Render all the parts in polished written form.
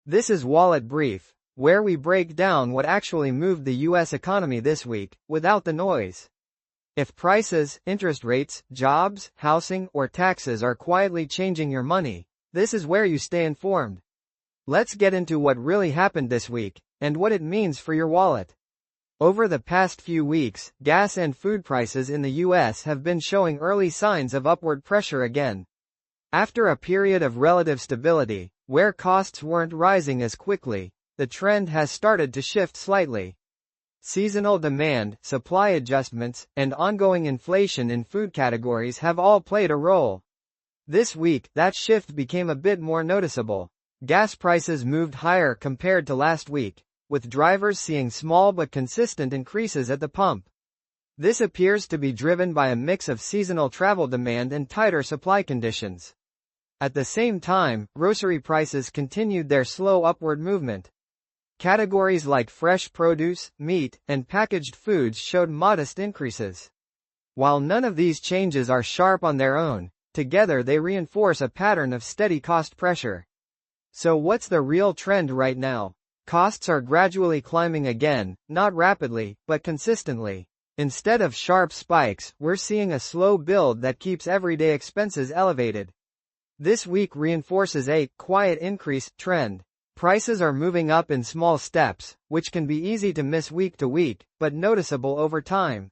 This is Wallet Brief, where we break down what actually moved the US economy this week, without the noise. If prices, interest rates, jobs, housing, or taxes are quietly changing your money, this is where you stay informed. Let's get into what really happened this week, and what it means for your wallet. Over the past few weeks, gas and food prices in the US have been showing early signs of upward pressure again. After a period of relative stability, where costs weren't rising as quickly, the trend has started to shift slightly. Seasonal demand, supply adjustments, and ongoing inflation in food categories have all played a role. This week, that shift became a bit more noticeable. Gas prices moved higher compared to last week, with drivers seeing small but consistent increases at the pump. This appears to be driven by a mix of seasonal travel demand and tighter supply conditions. At the same time, grocery prices continued their slow upward movement. Categories like fresh produce, meat, and packaged foods showed modest increases. While none of these changes are sharp on their own, together they reinforce a pattern of steady cost pressure. So what's the real trend right now? Costs are gradually climbing again, not rapidly, but consistently. Instead of sharp spikes, we're seeing a slow build that keeps everyday expenses elevated. This week reinforces a quiet increase trend. Prices are moving up in small steps, which can be easy to miss week to week, but noticeable over time.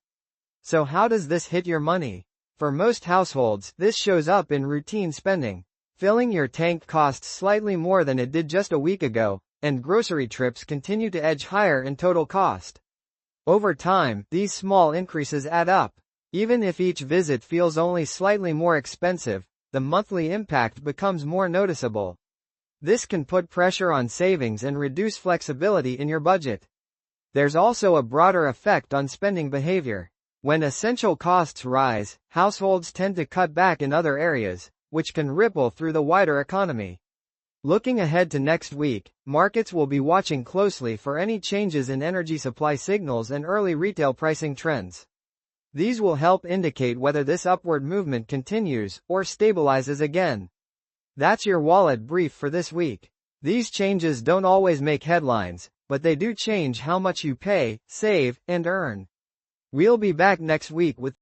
So how does this hit your money? For most households, this shows up in routine spending. Filling your tank costs slightly more than it did just a week ago, and grocery trips continue to edge higher in total cost. Over time, these small increases add up. Even if each visit feels only slightly more expensive, the monthly impact becomes more noticeable. This can put pressure on savings and reduce flexibility in your budget. There's also a broader effect on spending behavior. When essential costs rise, households tend to cut back in other areas, which can ripple through the wider economy. Looking ahead to next week, markets will be watching closely for any changes in energy supply signals and early retail pricing trends. These will help indicate whether this upward movement continues or stabilizes again. That's your wallet brief for this week. These changes don't always make headlines, but they do change how much you pay, save, and earn. We'll be back next week with